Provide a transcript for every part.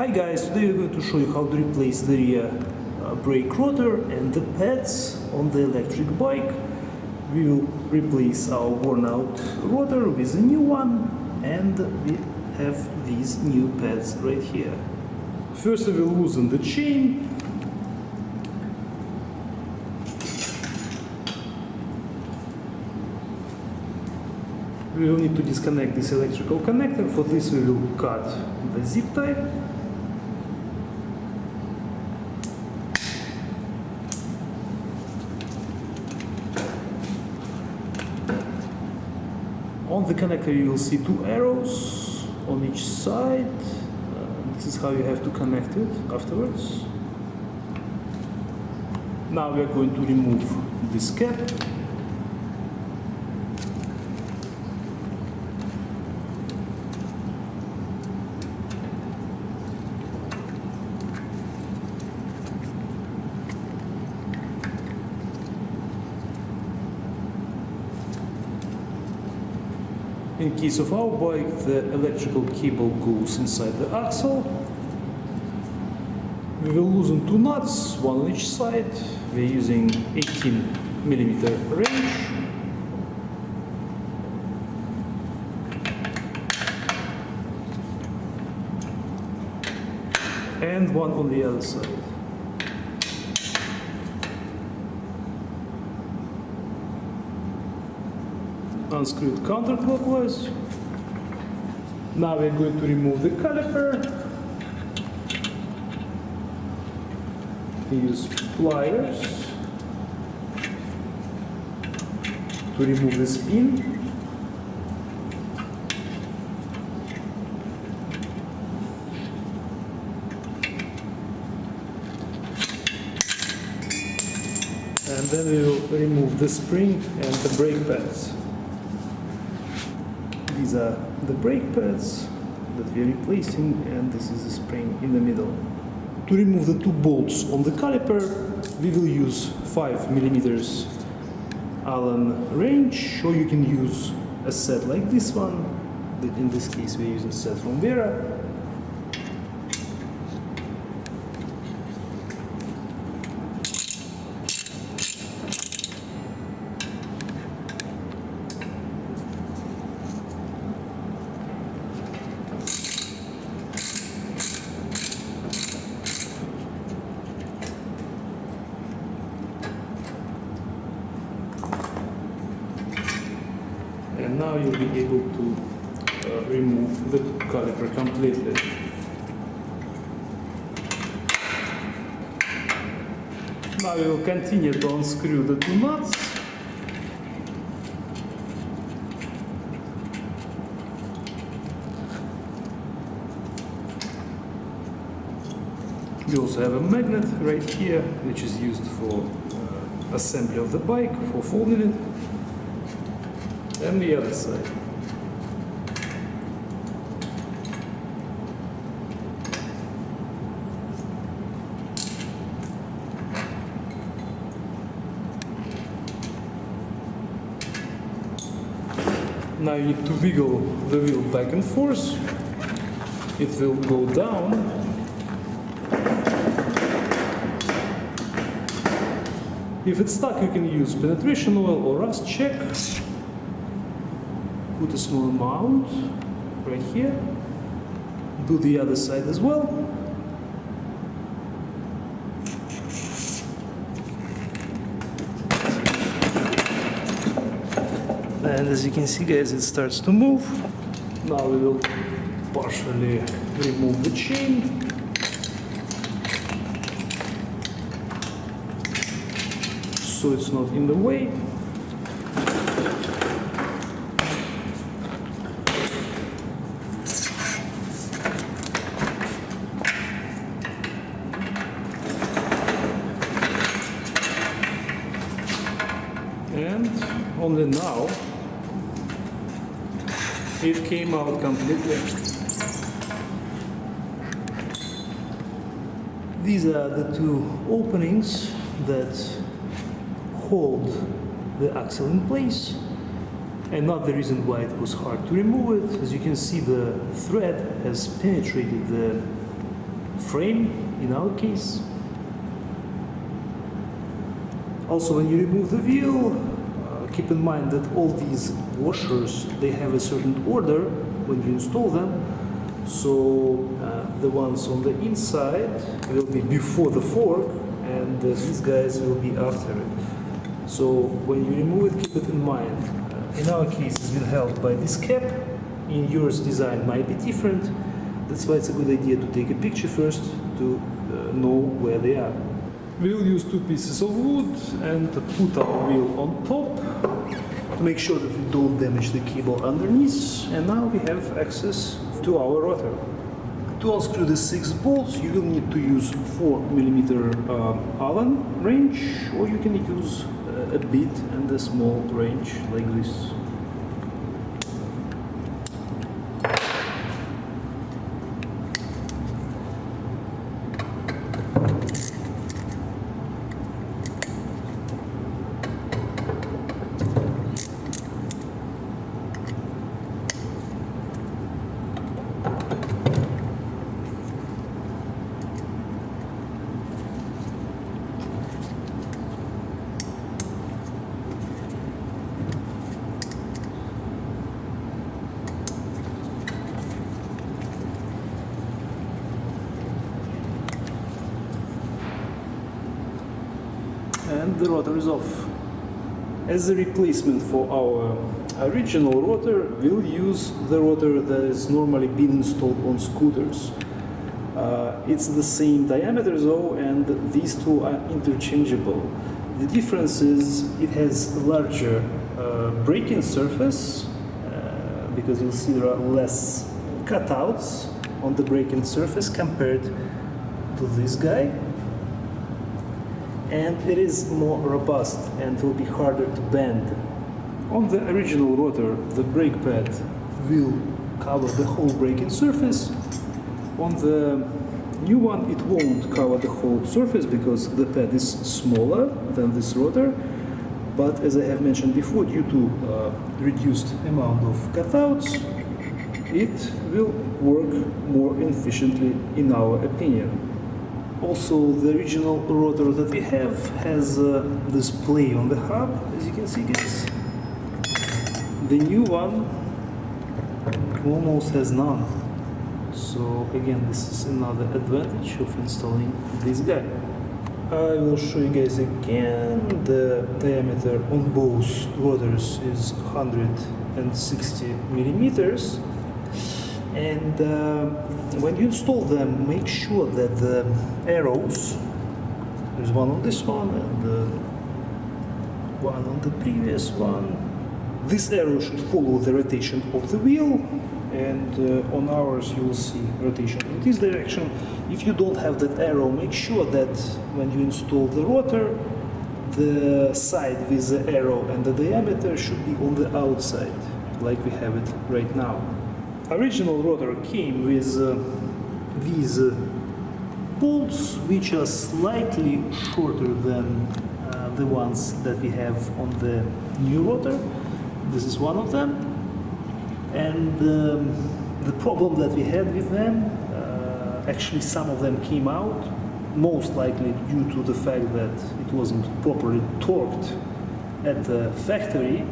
Hi guys, today we're going to show you how to replace the rear brake rotor and the pads on the electric bike. We will replace our worn out rotor with a new one, and we have these new pads right here. First we will loosen the chain. We will need to disconnect this electrical connector. For this we will cut the zip tie. On the connector you will see two arrows on each side. This is how you have to connect it afterwards. Now we are going to remove this cap. In case of our bike, the electrical cable goes inside the axle. We will loosen two nuts, one on each side. We're using 18mm wrench. And one on the other side. Unscrew it counterclockwise. Now we're going to remove the caliper. Use pliers to remove the spin. And then we will remove the spring and the brake pads. These are the brake pads that we are replacing, and this is the spring in the middle. To remove the two bolts on the caliper, we will use 5mm Allen wrench, or you can use a set like this one. In this case we are using a set from Vera. And now you'll be able to remove the caliper completely. Now we will continue to unscrew the two nuts. We also have a magnet right here, which is used for assembly of the bike, for folding it. And the other side. Now you need to wiggle the wheel back and forth. It will go down. If it's stuck, you can use penetration oil or rust check. Put a small amount right here. Do the other side as well. And as you can see, guys, it starts to move. Now we will partially remove the chain. So it's not in the way. And only now it came out completely. These are the two openings that hold the axle in place. Another reason why it was hard to remove it, as you can see, the thread has penetrated the frame in our case. Also, when you remove the wheel, keep in mind that all these washers, they have a certain order when you install them. So the ones on the inside will be before the fork, and these guys will be after it. So when you remove it, keep it in mind. In our case, it's been held by this cap. In yours, design might be different. That's why it's a good idea to take a picture first to know where they are. We'll use 2 pieces of wood and put our wheel on top to make sure that we don't damage the cable underneath. And now we have access to our rotor. To unscrew the 6 bolts, you will need to use 4mm Allen wrench, or you can use a bit and a small wrench like this. And the rotor is off. As a replacement for our original rotor, we'll use the rotor that is normally been installed on scooters. It's the same diameter though, and these two are interchangeable. The difference is it has a larger braking surface, because you'll see there are less cutouts on the braking surface compared to this guy. And it is more robust and will be harder to bend. On the original rotor, the brake pad will cover the whole braking surface. On the new one, it won't cover the whole surface because the pad is smaller than this rotor. But as I have mentioned before, due to reduced amount of cutouts, it will work more efficiently in our opinion. Also, the original rotor that we have has this play on the hub, as you can see, guys. The new one almost has none. So again, this is another advantage of installing this guy. I will show you guys again. The diameter on both rotors is 160 millimeters. And when you install them, make sure that the arrows, there's one on this one and one on the previous one, this arrow should follow the rotation of the wheel, and on ours you will see rotation in this direction. If you don't have that arrow, make sure that when you install the rotor, the side with the arrow and the diameter should be on the outside, like we have it right now. Original rotor came with these bolts, which are slightly shorter than the ones that we have on the new rotor. This is one of them. And the problem that we had with them, actually some of them came out, most likely due to the fact that it wasn't properly torqued at the factory,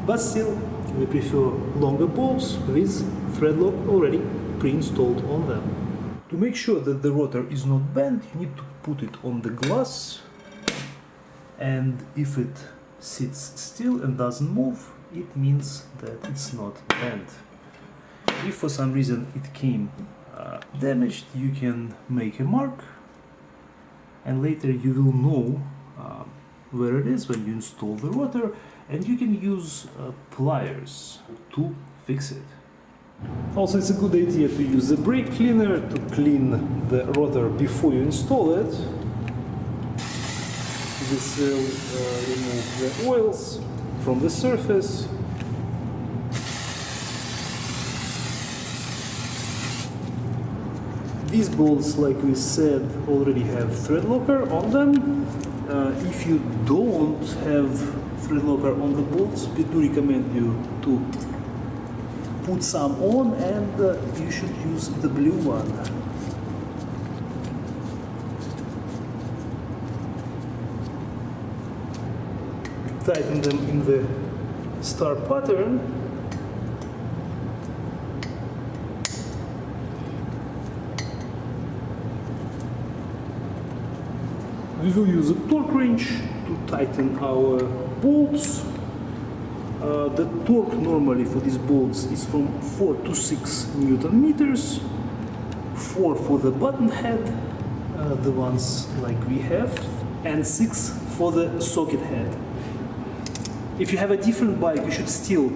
but still we prefer longer bolts with thread lock already pre-installed on them. To make sure that the rotor is not bent, you need to put it on the glass, and if it sits still and doesn't move, it means that it's not bent. If for some reason it came damaged, you can make a mark, and later you will know where it is when you install the rotor, and you can use pliers to fix it. Also, it's a good idea to use a brake cleaner to clean the rotor before you install it. This will remove the oils from the surface. These bolts, like we said, already have thread locker on them. If you don't have thread locker on the bolts, we do recommend you to put some on, and you should use the blue one. tighten them in the star pattern. We will use a torque wrench to tighten our bolts. The torque normally for these bolts is from 4 to 6 Newton meters. 4 for the button head, the ones like we have, and 6 for the socket head. If you have a different bike, you should still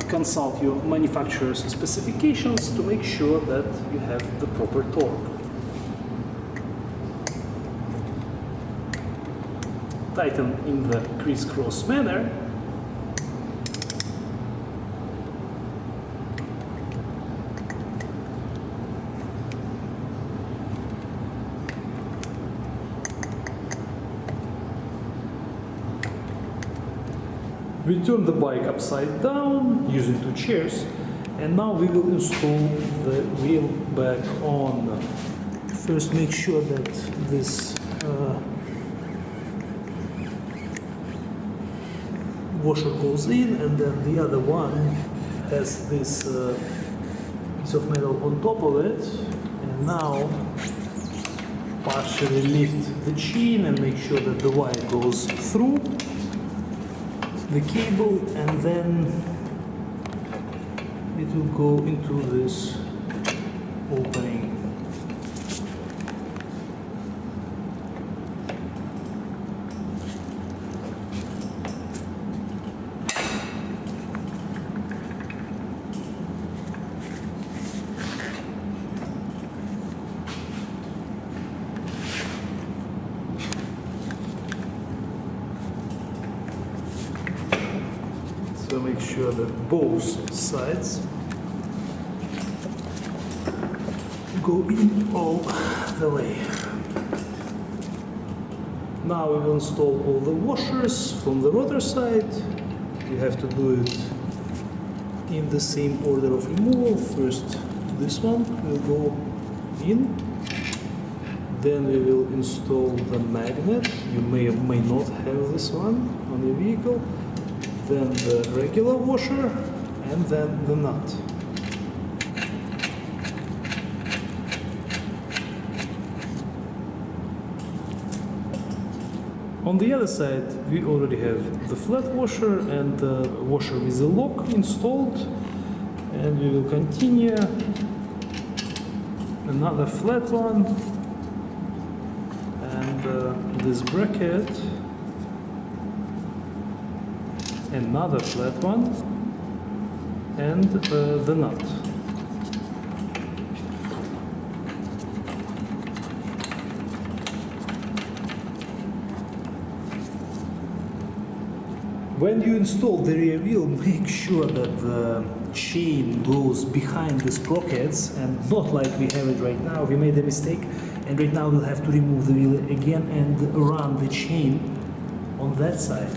consult your manufacturer's specifications to make sure that you have the proper torque. Tighten in the crisscross manner. We turn the bike upside down using 2 chairs, and now we will install the wheel back on. First, make sure that this washer goes in, and then the other one has this piece of metal on top of it. And now partially lift the chain and make sure that the wire goes through the cable, and then it will go into this opening. So make sure that both sides go in all the way. Now we will install all the washers from the rotor side. You have to do it in the same order of removal. First this one will go in, then we will install the magnet. You may or may not have this one on your vehicle. Then the regular washer, and then the nut. On the other side, we already have the flat washer and the washer with the lock installed, and we will continue. Another flat one, and this bracket. Another flat one, and the nut. When you install the rear wheel, make sure that the chain goes behind the sprockets and not like we have it right now. We made a mistake, and right now we'll have to remove the wheel again and run the chain on that side.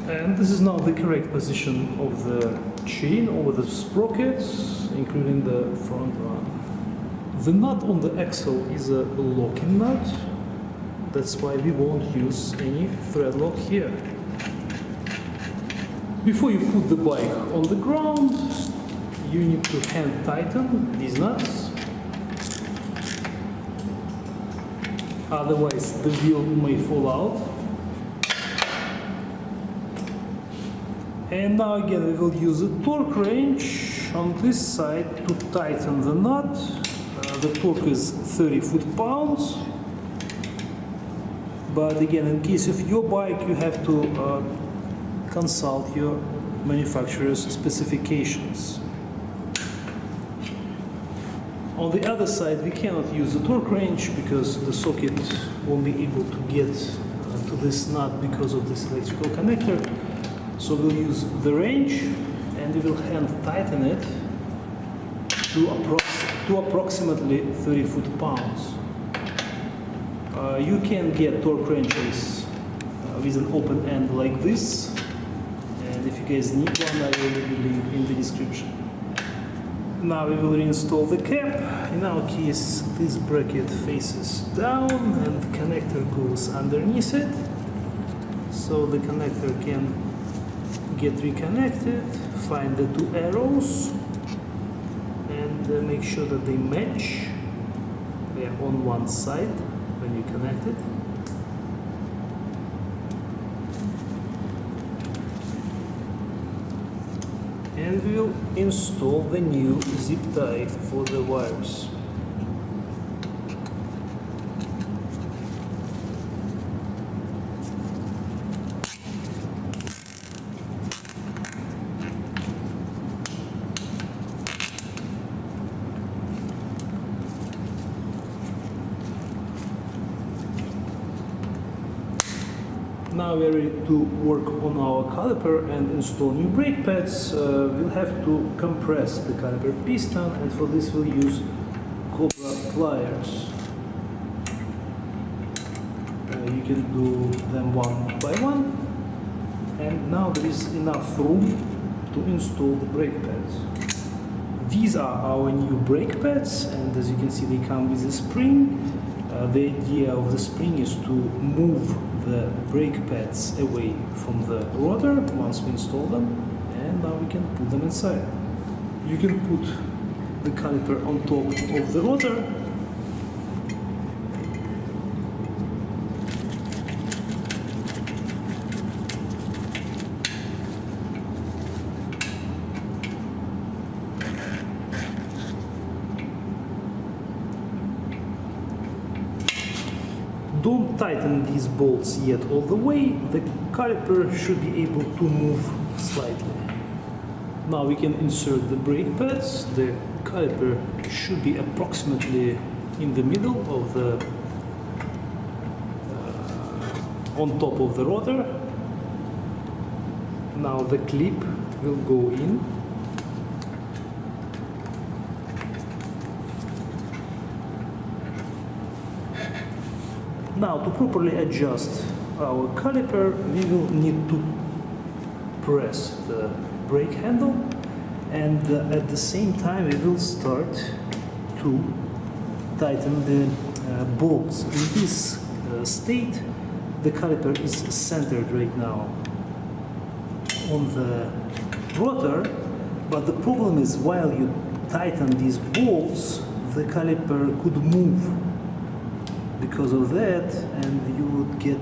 And this is now the correct position of the chain over the sprockets, including the front one. The nut on the axle is a locking nut. That's why we won't use any thread lock here. Before you put the bike on the ground, you need to hand tighten these nuts. Otherwise the wheel may fall out. And now again we will use a torque wrench on this side to tighten the nut. The torque is 30 foot-pounds. But again, in case of your bike, you have to consult your manufacturer's specifications. On the other side, we cannot use the torque wrench because the socket won't be able to get to this nut because of this electrical connector. So we'll use the wrench and we will hand tighten it to approximately 30 foot-pounds. You can get torque wrenches with an open end like this, and if you guys need one, I will leave the link in the description. Now we will reinstall the cap. In our case, this bracket faces down and the connector goes underneath it, so the connector can get reconnected. Find the two arrows and make sure that they match. They are on one side when you connect it. And we'll install the new zip tie for the wires. Now we are ready to work on our caliper and install new brake pads. We'll have to compress the caliper piston, and for this we'll use Cobra pliers. You can do them one by one, and now there is enough room to install the brake pads. These are our new brake pads, and as you can see, they come with a spring. The idea of the spring is to move the brake pads away from the rotor once we install them, and now we can put them inside. You can put the caliper on top of the rotor, Don't tighten these bolts yet all the way. The caliper should be able to move slightly. Now we can insert the brake pads. The caliper should be approximately in the middle of the on top of the rotor. Now the clip will go in. Now, to properly adjust our caliper, we will need to press the brake handle, and at the same time we will start to tighten the bolts. In this state, the caliper is centered right now on the rotor, but the problem is while you tighten these bolts, the caliper could move because of that, and you would get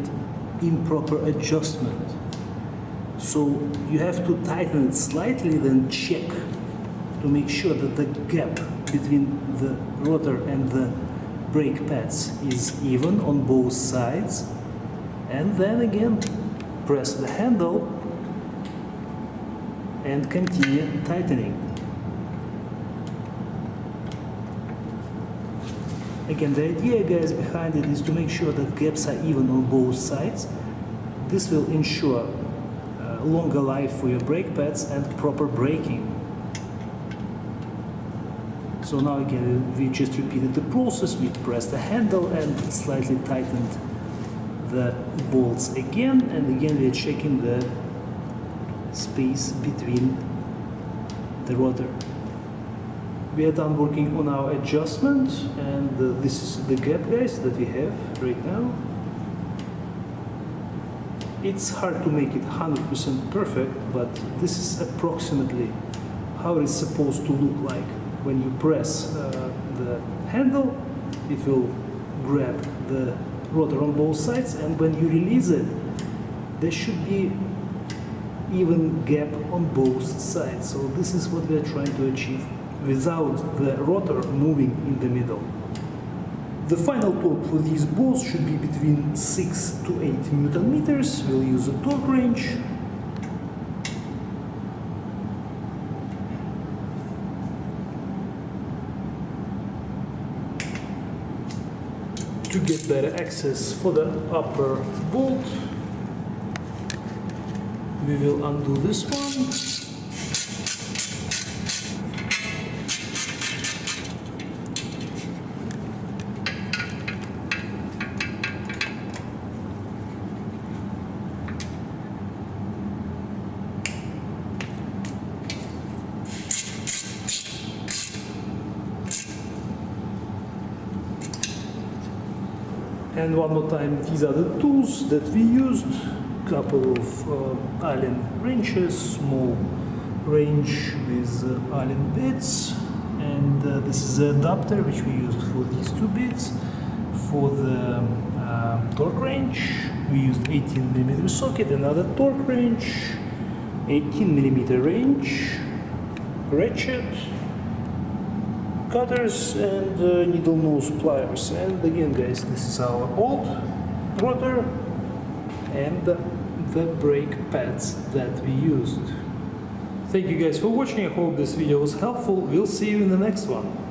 improper adjustment. So you have to tighten it slightly, then check to make sure that the gap between the rotor and the brake pads is even on both sides, and then again press the handle and continue tightening. Again, the idea, guys, behind it is to make sure that gaps are even on both sides. This will ensure longer life for your brake pads and proper braking. So now again, we just repeated the process. We pressed the handle and slightly tightened the bolts again, and again we are checking the space between the rotor. We are done working on our adjustment, and this is the gap, guys, that we have right now. It's hard to make it 100% perfect, but this is approximately how it's supposed to look like. When you press the handle, it will grab the rotor on both sides, and when you release it, there should be even gap on both sides. So this is what we are trying to achieve without the rotor moving in the middle. The final torque for these bolts should be between 6 to 8 Newton meters. We'll use a torque wrench. To get better access for the upper bolt, we will undo this one. And one more time, these are the tools that we used. Couple of Allen wrenches, small wrench with Allen bits, and this is the adapter which we used for these two bits. For the torque wrench, we used 18mm socket, another torque wrench, 18mm wrench, ratchet, cutters, and needle nose pliers. And again, guys, this is our old rotor and the brake pads that we used. Thank you guys for watching. I hope this video was helpful. We'll see you in the next one.